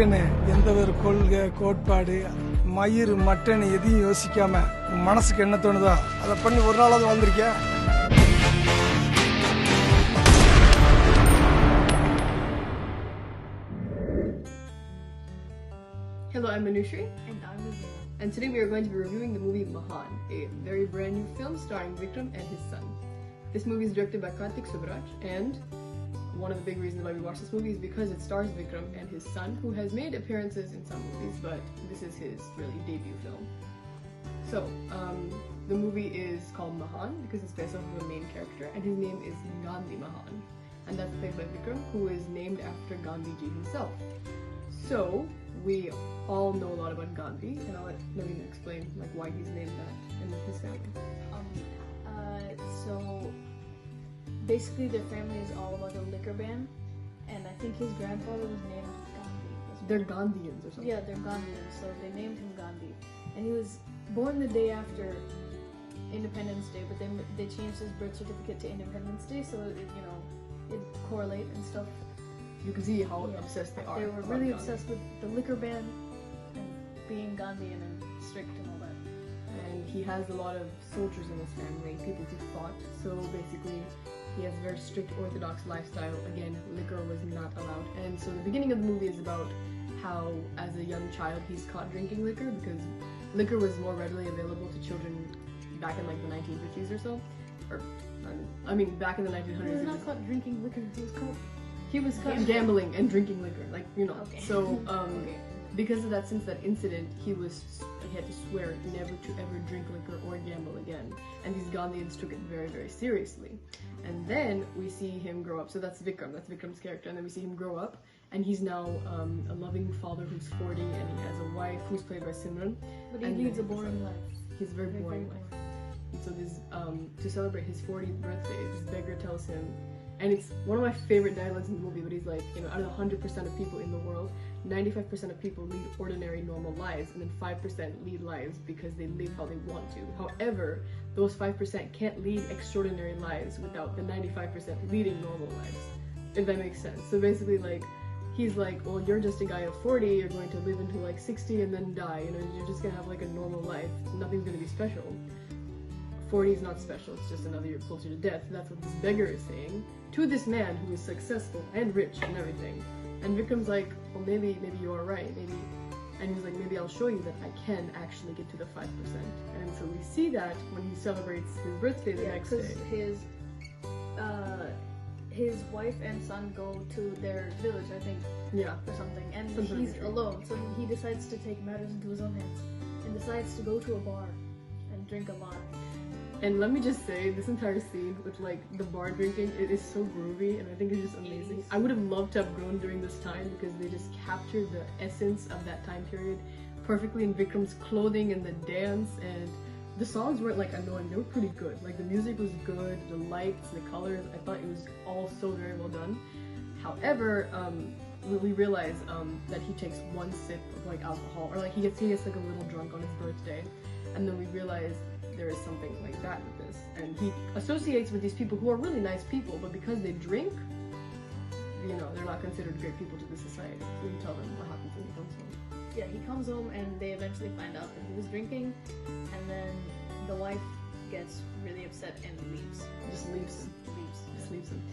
எனக்குன்னு எந்த ஒரு கொள்கை கோட்பாடு மயிர் மட்டன் எதையும் யோசிக்காம உன் மனசுக்கு என்ன தோணுதோ அதை பண்ணி ஒரு நாளாவது வாழ்ந்திருக்கியா? Hello, I'm Manushree. And I'm Simha. And today we are going to be reviewing the movie Mahaan, a very brand new film starring Vikram and his son. This movie is directed by Karthik, Subbaraj, and one of the big reasons why we watch this movie is because it stars Vikram and his son, who has made appearances in some movies, but this is his really debut film. So, the movie is called Mahaan because it's based off of a main character, and his name is Gandhi Mahaan, and that's played by Vikram, who is named after Gandhiji himself. So, we all know a lot about Gandhi, and I'll let Narayan explain like why he's named that in his family. So basically their family is all about a liquor ban, and I think his grandfather was named Gandhi. They're Gandhians or something. Yeah, they're Gandhians, so they named him Gandhi. And he was born the day after Independence Day, but they changed his birth certificate to Independence Day, so it correlate and stuff. You can see how obsessed they are. They were really obsessed with the liquor ban and being Gandhian and strict and all that. And he has a lot of soldiers in his family, people who fought. So basically, he has a very strict orthodox lifestyle. Again, liquor was not allowed. And so the beginning of the movie is about how, as a young child, he's caught drinking liquor because liquor was more readily available to children back in like the 1950s or so. Or, I mean, back in the 1900s. He was not caught drinking liquor, he was caught gambling and drinking liquor, like, Okay. So, because of that, since that incident, he had to swear never to ever drink liquor or gamble again. And these Gandhians took it very, very seriously. And then we see him grow up. So that's Vikram's character. And then we see him grow up, and he's now a loving father who's 40, and he has a wife who's played by Simran. But he leads a boring life. He's a very boring life. And so to celebrate his 40th birthday, this beggar tells him, and it's one of my favorite dialogues in the movie, but he's like, out of 100% of people in the world, 95% of people lead ordinary, normal lives, and then 5% lead lives because they live how they want to. However, those 5% can't lead extraordinary lives without the 95% leading normal lives, if that makes sense. So basically, like, he's like, well, you're just a guy of 40, you're going to live until like 60 and then die, you're just gonna have like a normal life, nothing's gonna be special. 40 is not special, it's just another year closer to death. That's what this beggar is saying to this man who is successful and rich and everything. And Vikram's like, well, maybe you are right, maybe. And he's like, maybe I'll show you that I can actually get to the 5%. And so we see that when he celebrates his birthday the next day. His wife and son go to their village, I think, or something, and he's alone, so he decides to take matters into his own hands and decides to go to a bar and drink a lot. And let me just say, this entire scene with like the bar drinking, it is so groovy, and I think it's just amazing. I would have loved to have grown during this time because they just captured the essence of that time period perfectly in Vikram's clothing and the dance, and the songs weren't like annoying, they were pretty good. Like the music was good, the lights, the colors, I thought it was all so very well done. However, we realize that he takes one sip of like alcohol, or like he gets like a little drunk on his birthday, and then we realize there is something like that with this, and he associates with these people who are really nice people, but because they drink, they're not considered great people to the society. So you tell them what happens when he comes home. Yeah, he comes home and they eventually find out that he was drinking, and then the wife gets really upset and leaves. Just leaves him.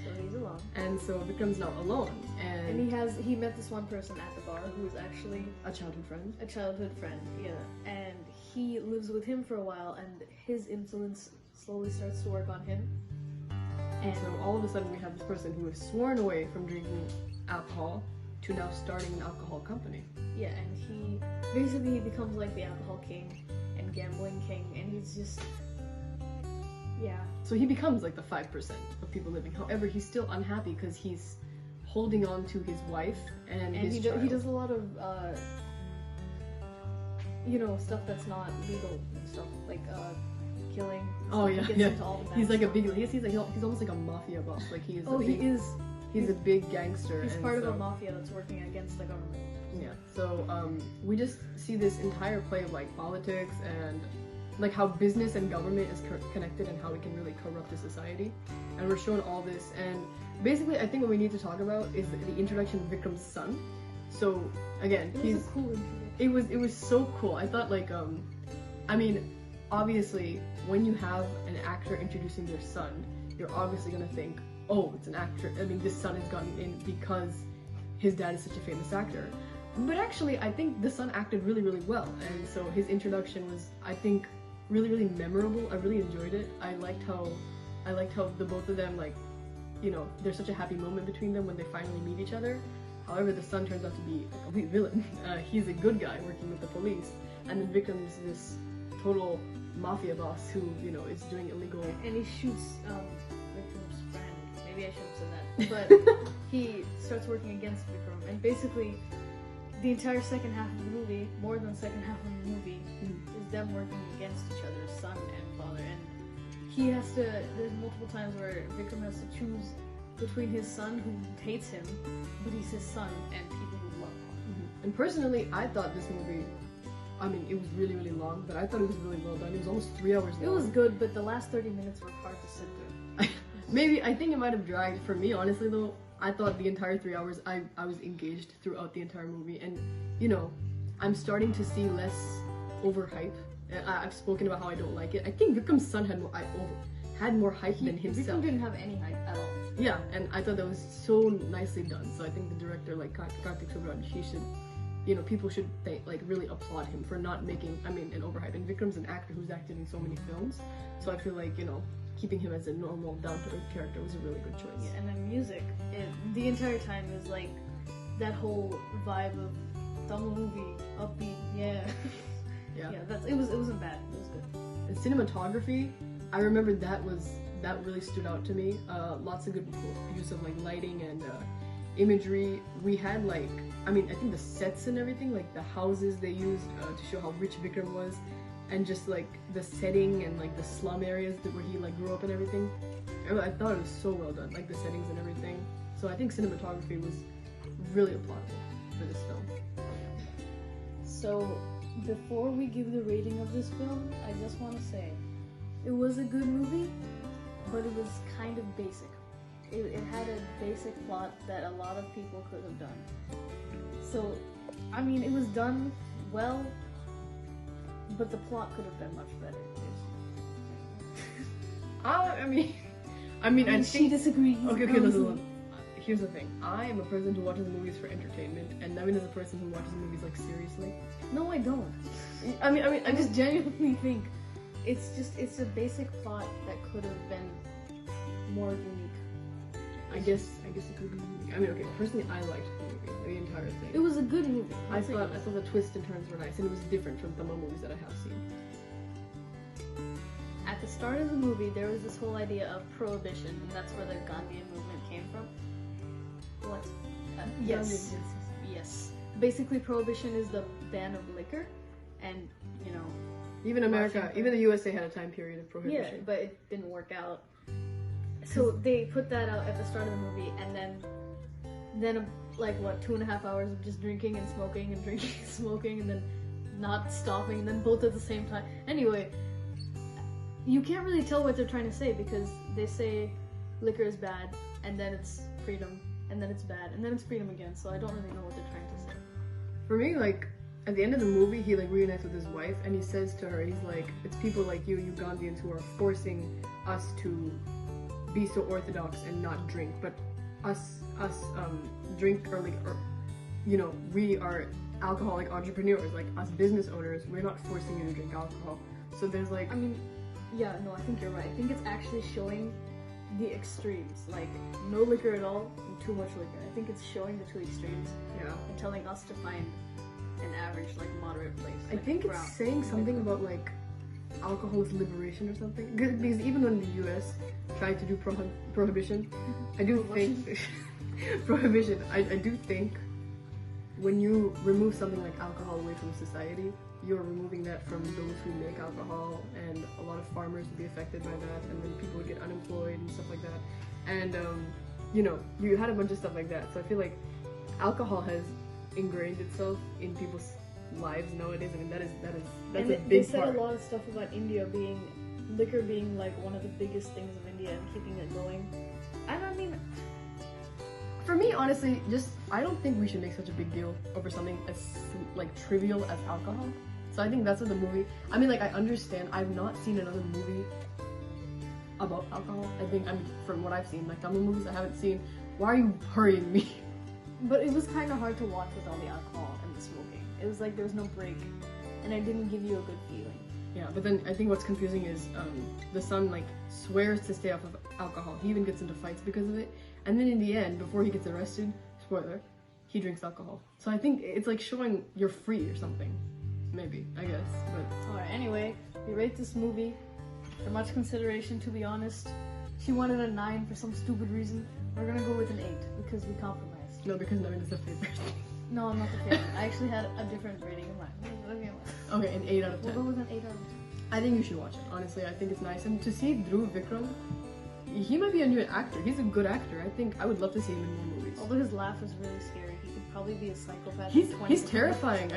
So he's alone. And so Vikram's now alone, and he met this one person at the bar who is actually a childhood friend. Yeah, and he lives with him for a while, and his influence slowly starts to work on him. And so all of a sudden we have this person who is sworn away from drinking alcohol to now starting an alcohol company. Yeah, and he becomes like the alcohol king and gambling king, and he's just, So he becomes like the 5% of people living. However, he's still unhappy because he's holding on to his wife and his child. He does a lot of stuff that's not legal stuff, like killing. Oh yeah. He's like stuff. He's almost like a mafia boss. Like he is. He's a big gangster. He's part of a mafia that's working against the government. Yeah. So we just see this entire play of like politics and like how business and government is connected and how it can really corrupt a society, and we're shown all this. And basically, I think what we need to talk about is the introduction of Vikram's son. So again, It he's was a cool introduction. it was so cool. I thought like I mean, obviously when you have an actor introducing their son, you're obviously gonna think, oh, it's an actor. I mean, this son has gotten in because his dad is such a famous actor. But actually, I think the son acted really, really well, and so his introduction was, I think, really, really memorable. I really enjoyed it. I liked how the both of them, like, you know, there's such a happy moment between them when they finally meet each other. However, the son turns out to be a complete villain. He's a good guy working with the police, and then Vikram's this total mafia boss who, you know, is doing illegal. And he shoots Vikram's friend. Maybe I shouldn't have said that. But he starts working against Vikram, and basically the entire second half of the movie, more than the second half of the movie, is them working against each other's son and father. And he has to, there's multiple times where Vikram has to choose between his son who hates him, but he's his son, and people who love him. And personally, I thought this movie, I mean, it was really, really long, but I thought it was really well done. It was almost 3 hours long. It was good, but the last 30 minutes were hard to sit through. Maybe, I think it might have dragged. For me, honestly though, I thought the entire 3 hours, I was engaged throughout the entire movie. And, you know, I'm starting to see less overhype. I've spoken about how I don't like it. I think Vikram's son had more hype than himself. Vikram didn't have any hype at all. Yeah, and I thought that was so nicely done. So I think the director, like Karthik, Subbaraj, he should, you know, people should really applaud him for not making, I mean, an overhype. And Vikram's an actor who's acted in so many films. So I feel like, you know, keeping him as a normal, down-to-earth character was a really good choice. Yeah, and then music, the entire time is like that whole vibe of Tamil movie, upbeat, yeah. Yeah. Yeah, it wasn't bad. It was good. And cinematography, I remember that really stood out to me. Lots of good use of like lighting and imagery. We had like, I mean, I think the sets and everything, like the houses they used to show how rich Vikram was, and just like the setting and like the slum areas where he like grew up and everything. I thought it was so well done, like the settings and everything. So I think cinematography was really applaudable for this film. So, before we give the rating of this film, I just want to say, it was a good movie, but it was kind of basic. It had a basic plot that a lot of people could have done. So, I mean, it was done well, but the plot could have been much better. I mean, I she think. disagrees. Okay, listen. Here's the thing. I am a person who watches movies for entertainment, and Navin is a person who watches movies like seriously. No, I don't. I mean, I just genuinely think it's a basic plot that could have been more unique. I guess it could be. I mean, okay. Personally, I liked the movie, the entire thing. It was a good movie. I thought the twists and turns were nice, and it was different from Tamil movies that I have seen. At the start of the movie, there was this whole idea of prohibition, and that's where the Gandhian movement came from. What? Yes. Yes. Basically, prohibition is the ban of liquor, and, you know... Even America, even the USA had a time period of prohibition. Yeah, but it didn't work out. So they put that out at the start of the movie, and then like, what, 2.5 hours of just drinking and smoking and drinking and smoking, and then not stopping, and then both at the same time. Anyway, you can't really tell what they're trying to say, because they say liquor is bad, and then it's freedom, and then it's bad, and then it's freedom again, so I don't really know what they're trying to say. For me, like, at the end of the movie, he like reunites with his wife, and he says to her, he's like, it's people like you Ugandans, who are forcing us to be so orthodox and not drink, but us drink, or like, or, you know, we are alcoholic entrepreneurs, like us business owners, we're not forcing you to drink alcohol. So there's like, I mean, yeah, no, I think you're right. I think it's actually showing the extremes, like no liquor at all and too much liquor. I think it's showing the two extremes, yeah, and telling us to find an average, like moderate place. I like think ground. it's saying something about like alcohol is liberation or something. Because even when the US tried to do prohibition, I do think prohibition. I do think when you remove something like alcohol away from society, you're removing that from those who make alcohol, and a lot of farmers would be affected by that, and then people would get unemployed and stuff like that. And you know, you had a bunch of stuff like that. So I feel like alcohol has ingrained itself in people's lives nowadays. I mean, that's and a big they said part. a lot of stuff about liquor being like one of the biggest things of India and keeping it going. And I mean, For me, honestly, I don't think we should make such a big deal over something as like trivial as alcohol. So I think that's what the movie. I mean, like I understand. I've not seen another movie about alcohol. From what I've seen, like Tamil movies, I haven't seen. Why are you hurrying me? But it was kind of hard to watch with all the alcohol and the smoking. It was like there was no break, and it didn't give you a good feeling. Yeah, but then I think what's confusing is the son like swears to stay off of alcohol. He even gets into fights because of it. And then in the end, before he gets arrested, spoiler, he drinks alcohol. So I think it's like showing you're free or something. Maybe, I guess. But Alright, anyway, we rate this movie for much consideration, to be honest. She wanted a 9 for some stupid reason. We're gonna go with an 8 because we compromised. no, because Narayan is a favorite. No, I'm not the favorite. I actually had a different rating in mind. Okay, an 8 out of We'll 10. go with an 8 out of 10. I think you should watch it. Honestly, I think it's nice. And to see Dhruv Vikram, he might be a new actor. He's a good actor. I think I would love to see him in more movies. Although his laugh is really scary, he could probably be a psychopath. He's terrifying.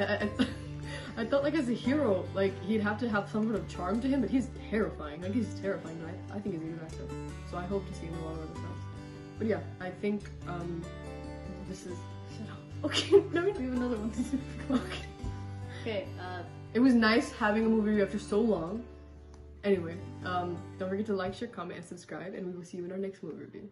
I thought like as a hero, like he'd have to have some sort of charm to him, but he's terrifying. Like he's terrifying, but I think he's a good actor. So I hope to see him in a lot of other films. But yeah, I think this is. Shut up. Okay, no, We have another one to do. okay. Okay, It was nice having a movie review after so long. Anyway, don't forget to like, share, comment, and subscribe, and we will see you in our next movie review.